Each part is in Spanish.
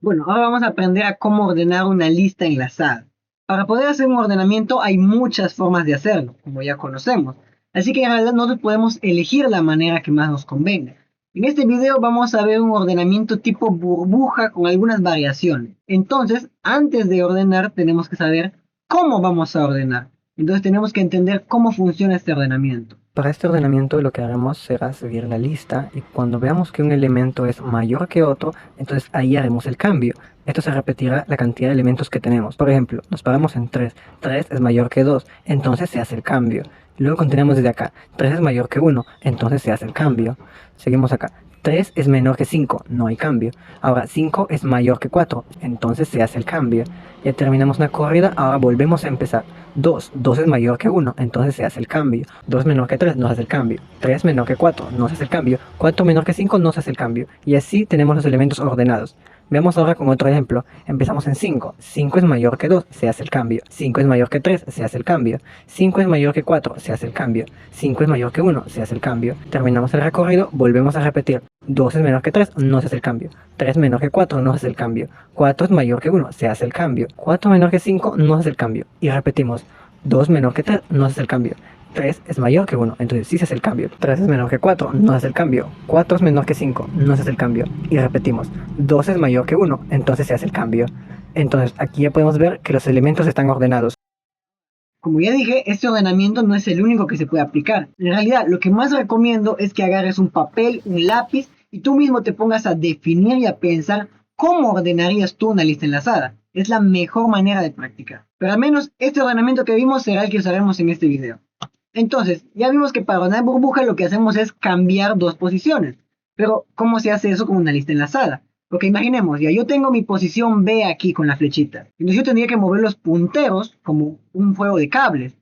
Bueno, ahora vamos a aprender a cómo ordenar una lista enlazada. Para poder hacer un ordenamiento hay muchas formas de hacerlo, como ya conocemos. Así que en realidad nosotros podemos elegir la manera que más nos convenga. En este video vamos a ver un ordenamiento tipo burbuja con algunas variaciones. Entonces, antes de ordenar, tenemos que saber cómo vamos a ordenar. Entonces tenemos que entender cómo funciona este ordenamiento. Para este ordenamiento lo que haremos será seguir la lista y cuando veamos que un elemento es mayor que otro, entonces ahí haremos el cambio. Esto se repetirá la cantidad de elementos que tenemos. Por ejemplo, nos paramos en 3. 3 es mayor que 2, entonces se hace el cambio. Luego continuamos desde acá. 3 es mayor que 1, entonces se hace el cambio. Seguimos acá. 3 es menor que 5, no hay cambio. Ahora 5 es mayor que 4, entonces se hace el cambio. Ya terminamos una corrida, ahora volvemos a empezar. 2 es mayor que 1, entonces se hace el cambio. 2 menor que 3, no se hace el cambio. 3 menor que 4, no se hace el cambio. 4 menor que 5, no se hace el cambio. Y así tenemos los elementos ordenados. Veamos ahora con otro ejemplo. Empezamos en 5. 5 es mayor que 2, se hace el cambio. 5 es mayor que 3, se hace el cambio. 5 es mayor que 4, se hace el cambio. 5 es mayor que 1, se hace el cambio. Terminamos el recorrido, volvemos a repetir. 2 es menor que 3, no se hace el cambio. 3 menor que 4, no se hace el cambio. 4 es mayor que 1, se hace el cambio. 4 menor que 5, no se hace el cambio. Y repetimos. 2 menor que 3, no se hace el cambio. 3 es mayor que 1, entonces sí se hace el cambio. 3 es menor que 4, no se hace el cambio. 4 es menor que 5, no se hace el cambio. Y repetimos. 2 es mayor que 1, entonces se hace el cambio. Entonces aquí ya podemos ver que los elementos están ordenados. Como ya dije, este ordenamiento no es el único que se puede aplicar. En realidad, lo que más recomiendo es que agarres un papel, un lápiz y tú mismo te pongas a definir y a pensar cómo ordenarías tú una lista enlazada. Es la mejor manera de practicar. Pero al menos este ordenamiento que vimos será el que usaremos en este video. Entonces, ya vimos que para ordenar burbuja lo que hacemos es cambiar dos posiciones. Pero, ¿cómo se hace eso con una lista enlazada? Porque imaginemos, ya yo tengo mi posición B aquí con la flechita. Entonces yo tendría que mover los punteros como un juego de cables.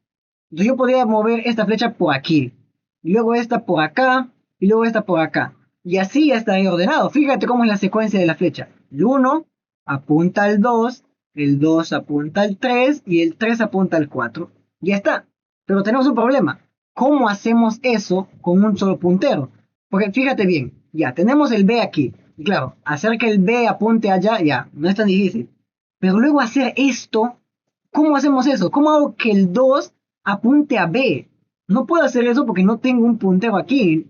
Entonces yo podría mover esta flecha por aquí. Y luego esta por acá. Y luego esta por acá. Y así ya estaría ordenado. Fíjate cómo es la secuencia de la flecha. El 1 apunta al 2. El 2 apunta al 3. Y el 3 apunta al 4. Ya está. Pero tenemos un problema. ¿Cómo hacemos eso con un solo puntero? Porque fíjate bien. Ya, tenemos el B aquí. Y claro, hacer que el B apunte allá, ya, no es tan difícil. Pero luego hacer esto, ¿cómo hacemos eso? ¿Cómo hago que el 2 apunte a B? No puedo hacer eso porque no tengo un puntero aquí.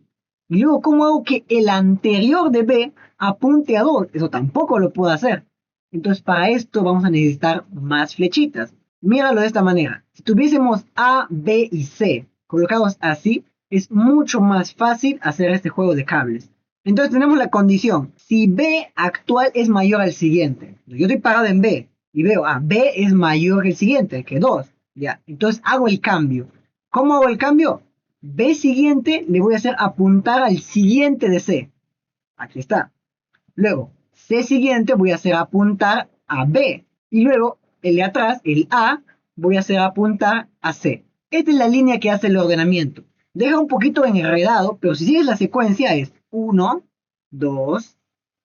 Y luego, ¿cómo hago que el anterior de B apunte a 2? Eso tampoco lo puedo hacer. Entonces, para esto vamos a necesitar más flechitas. Míralo de esta manera. Si tuviésemos A, B y C colocados así, es mucho más fácil hacer este juego de cables. Entonces tenemos la condición. Si B actual es mayor al siguiente. Yo estoy parado en B y veo, B es mayor que el siguiente, que 2. Ya, entonces hago el cambio. ¿Cómo hago el cambio? B siguiente le voy a hacer apuntar al siguiente de C. Aquí está. Luego, C siguiente voy a hacer apuntar a B. Y luego, el de atrás, el A, voy a hacer apuntar a C. Esta es la línea que hace el ordenamiento. Deja un poquito enredado, pero si sigues la secuencia es 1, 2,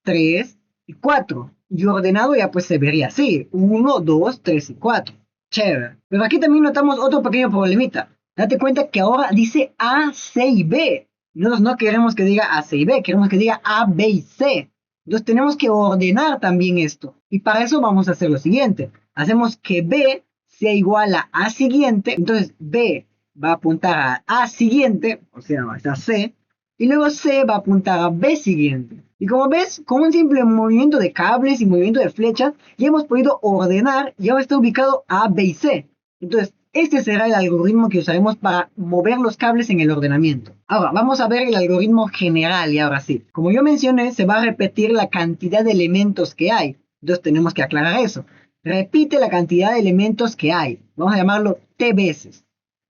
3 y 4. Y ordenado ya pues se vería así. 1, 2, 3 y 4. Chévere. Pero aquí también notamos otro pequeño problemita. Date cuenta que ahora dice A, C y B. Nosotros no queremos que diga A, C y B, queremos que diga A, B y C. Entonces tenemos que ordenar también esto. Y para eso vamos a hacer lo siguiente. Hacemos que B sea igual a A siguiente. Entonces B va a apuntar a A siguiente, o sea, va a estar C. Y luego C va a apuntar a B siguiente. Y como ves, con un simple movimiento de cables y movimiento de flechas, ya hemos podido ordenar y ahora está ubicado A, B y C. Entonces, este será el algoritmo que usaremos para mover los cables en el ordenamiento. Ahora, vamos a ver el algoritmo general y ahora sí. Como yo mencioné, se va a repetir la cantidad de elementos que hay. Entonces tenemos que aclarar eso. Repite la cantidad de elementos que hay. Vamos a llamarlo T veces.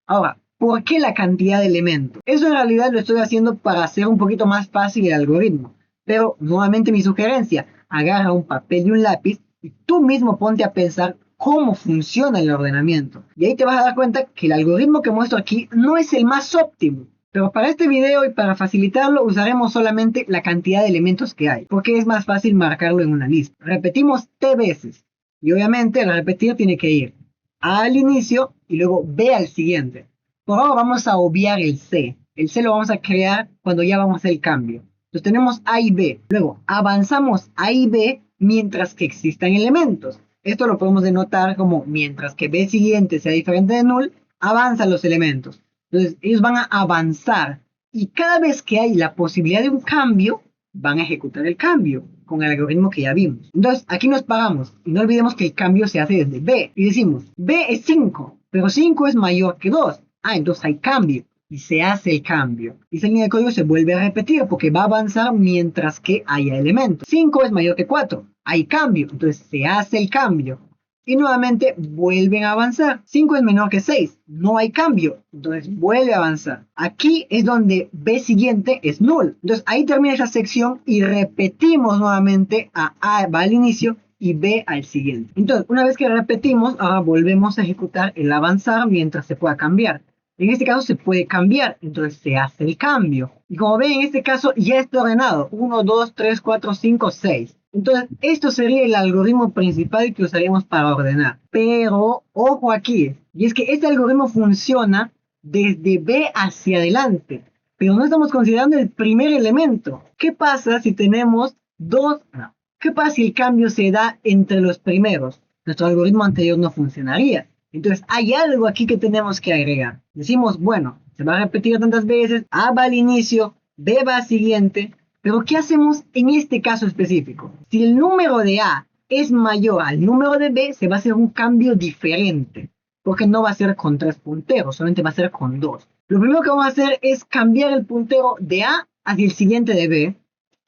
Ahora, ¿por qué la cantidad de elementos? Eso en realidad lo estoy haciendo para hacer un poquito más fácil el algoritmo. Pero, nuevamente mi sugerencia, agarra un papel y un lápiz y tú mismo ponte a pensar cómo funciona el ordenamiento. Y ahí te vas a dar cuenta que el algoritmo que muestro aquí no es el más óptimo. Pero para este video y para facilitarlo usaremos solamente la cantidad de elementos que hay, porque es más fácil marcarlo en una lista. Repetimos T veces. Y obviamente al repetir tiene que ir A al inicio y luego B al siguiente. Por ahora vamos a obviar el C. El C lo vamos a crear cuando ya vamos a hacer el cambio. Entonces tenemos A y B. Luego avanzamos A y B mientras que existan elementos. Esto lo podemos denotar como mientras que B siguiente sea diferente de null, avanzan los elementos. Entonces ellos van a avanzar y cada vez que hay la posibilidad de un cambio, van a ejecutar el cambio con el algoritmo que ya vimos. Entonces aquí nos paramos y no olvidemos que el cambio se hace desde B y decimos B es 5, pero 5 es mayor que 2. Entonces hay cambio y se hace el cambio. Y esa línea de código se vuelve a repetir porque va a avanzar mientras que haya elementos. 5 es mayor que 4. Hay cambio, entonces se hace el cambio. Y nuevamente vuelven a avanzar. 5 es menor que 6. No hay cambio. Entonces vuelve a avanzar. Aquí es donde B siguiente es null. Entonces ahí termina esa sección y repetimos nuevamente A va al inicio y B al siguiente. Entonces una vez que repetimos, ahora volvemos a ejecutar el avanzar mientras se pueda cambiar. En este caso se puede cambiar, entonces se hace el cambio. Y como ven, en este caso ya está ordenado. 1, 2, 3, 4, 5, 6. Entonces, esto sería el algoritmo principal que usaríamos para ordenar. Pero, ojo aquí, y es que este algoritmo funciona desde B hacia adelante. Pero no estamos considerando el primer elemento. ¿Qué pasa si tenemos dos? No. ¿Qué pasa si el cambio se da entre los primeros? Nuestro algoritmo anterior no funcionaría. Entonces, hay algo aquí que tenemos que agregar. Decimos, bueno, se va a repetir tantas veces, A va al inicio, B va al siguiente, pero ¿qué hacemos en este caso específico? Si el número de A es mayor al número de B, se va a hacer un cambio diferente, porque no va a ser con 3 punteros, solamente va a ser con 2. Lo primero que vamos a hacer es cambiar el puntero de A hacia el siguiente de B,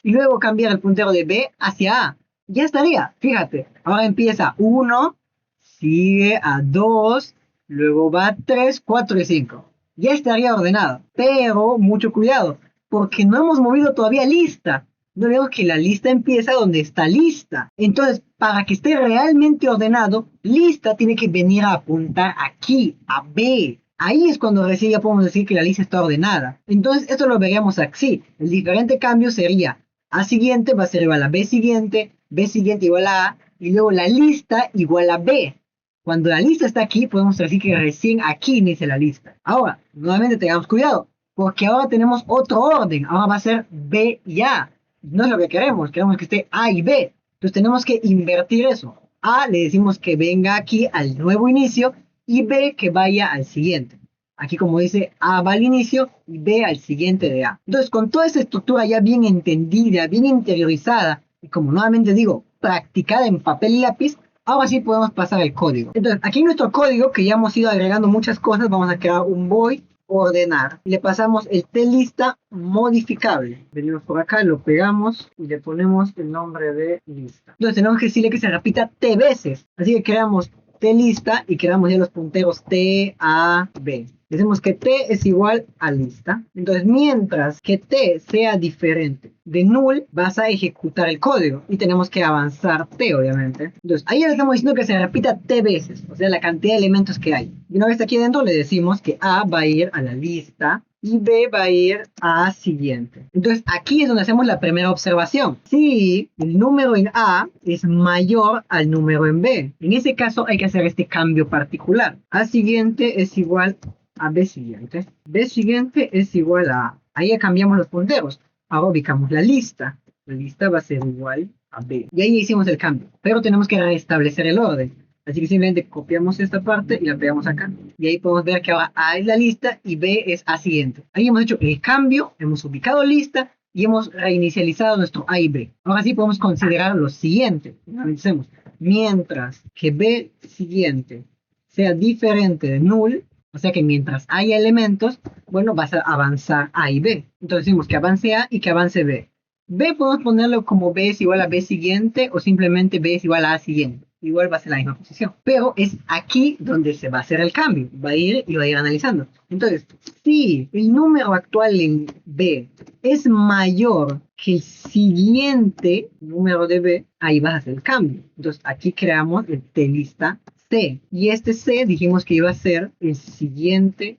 y luego cambiar el puntero de B hacia A. Ya estaría, fíjate, ahora empieza 1, sigue a 2, luego va a 3, 4 y 5. Ya estaría ordenado, pero mucho cuidado, porque no hemos movido todavía lista. No vemos que la lista empieza donde está lista. Entonces, para que esté realmente ordenado, lista tiene que venir a apuntar aquí, a B. Ahí es cuando recién ya podemos decir que la lista está ordenada. Entonces, esto lo veríamos así. El diferente cambio sería A siguiente va a ser igual a B siguiente igual a A, y luego la lista igual a B. Cuando la lista está aquí, podemos decir que recién aquí inicia la lista. Ahora, nuevamente tengamos cuidado, porque ahora tenemos otro orden. Ahora va a ser B y A. No es lo que queremos que esté A y B. Entonces tenemos que invertir eso. A le decimos que venga aquí al nuevo inicio y B que vaya al siguiente. Aquí como dice, A va al inicio y B al siguiente de A. Entonces con toda esa estructura ya bien entendida, bien interiorizada, y como nuevamente digo, practicada en papel y lápiz, ahora sí podemos pasar al código. Entonces, aquí en nuestro código, que ya hemos ido agregando muchas cosas, vamos a crear un void ordenar. Y le pasamos eltlista modificable. Venimos por acá, lo pegamos y le ponemos el nombre de lista. Entonces tenemos que decirle que se repita t veces. Así que creamos tlista y creamos ya los punteros t, a, b. Decimos que t es igual a lista. Entonces, mientras que t sea diferente de null, vas a ejecutar el código. Y tenemos que avanzar t, obviamente. Entonces, ahí le estamos diciendo que se repita t veces. O sea, la cantidad de elementos que hay. Y una vez aquí adentro le decimos que a va a ir a la lista y b va a ir a siguiente. Entonces, aquí es donde hacemos la primera observación. Si el número en a es mayor al número en b, en ese caso hay que hacer este cambio particular. A siguiente es igual a B siguiente. B siguiente es igual a... Ahí ya cambiamos los punteros. Ahora ubicamos la lista. La lista va a ser igual a B. Y ahí hicimos el cambio. Pero tenemos que restablecer el orden. Así que simplemente copiamos esta parte y la pegamos acá. Y ahí podemos ver que ahora A es la lista y B es A siguiente. Ahí hemos hecho el cambio, hemos ubicado lista y hemos reinicializado nuestro A y B. Ahora sí podemos considerar lo siguiente. Analicemos. Mientras que B siguiente sea diferente de null, o sea que mientras haya elementos, bueno, vas a avanzar A y B. Entonces decimos que avance A y que avance B. B podemos ponerlo como B es igual a B siguiente o simplemente B es igual a A siguiente. Igual va a ser la misma posición. Pero es aquí donde se va a hacer el cambio. Va a ir y va a ir analizando. Entonces, si el número actual en B es mayor que el siguiente número de B, ahí vas a hacer el cambio. Entonces, aquí creamos el tlista C. Y este C dijimos que iba a ser el siguiente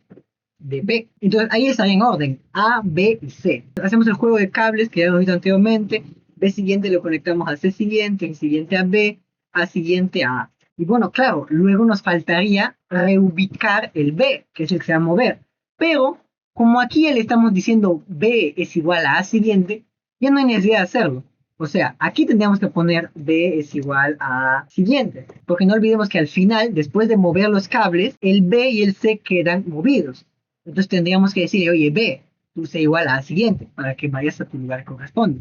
de B. Entonces ahí estaría en orden A, B y C. Hacemos el juego de cables que ya hemos visto anteriormente. B siguiente lo conectamos al C siguiente, el siguiente a B, A siguiente a A. Y bueno, claro, luego nos faltaría reubicar el B, que es el que se va a mover. Pero como aquí ya le estamos diciendo B es igual a A siguiente, ya no hay necesidad de hacerlo. O sea, aquí tendríamos que poner B es igual a siguiente, porque no olvidemos que al final, después de mover los cables, el B y el C quedan movidos. Entonces tendríamos que decir, oye, B, tú C igual a siguiente, para que vayas a tu lugar que corresponde.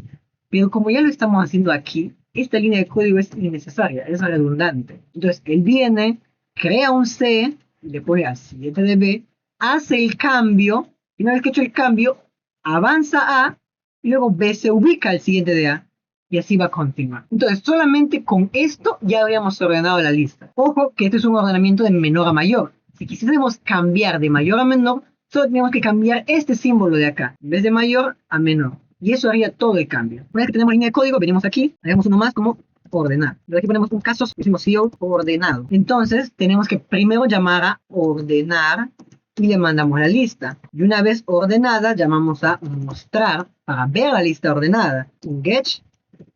Pero como ya lo estamos haciendo aquí, esta línea de código es innecesaria, es redundante. Entonces, él viene, crea un C, le pone al siguiente de B, hace el cambio, y una vez que ha hecho el cambio, avanza A, y luego B se ubica al siguiente de A, y así va a continuar. Entonces, solamente con esto ya habríamos ordenado la lista. Ojo que este es un ordenamiento de menor a mayor. Si quisiéramos cambiar de mayor a menor, solo tenemos que cambiar este símbolo de acá, en vez de mayor a menor. Y eso haría todo el cambio. Una vez que tenemos línea de código, venimos aquí, hagamos uno más como ordenar. Luego aquí ponemos un caso, decimos cout ordenado. Entonces, tenemos que primero llamar a ordenar y le mandamos la lista. Y una vez ordenada, llamamos a mostrar para ver la lista ordenada. Un get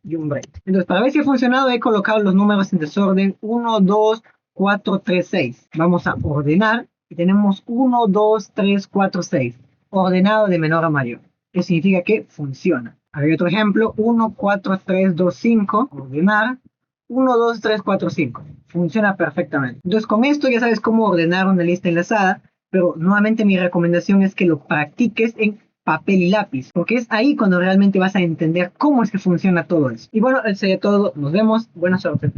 y un break. Entonces, para ver si ha funcionado, he colocado los números en desorden 1, 2, 4, 3, 6. Vamos a ordenar y tenemos 1, 2, 3, 4, 6. Ordenado de menor a mayor. Eso significa que funciona. Hay otro ejemplo, 1, 4, 3, 2, 5. Ordenar. 1, 2, 3, 4, 5. Funciona perfectamente. Entonces, con esto ya sabes cómo ordenar una lista enlazada, pero nuevamente mi recomendación es que lo practiques en papel y lápiz, porque es ahí cuando realmente vas a entender cómo es que funciona todo eso. Y bueno, eso sería todo. Nos vemos. Buena suerte.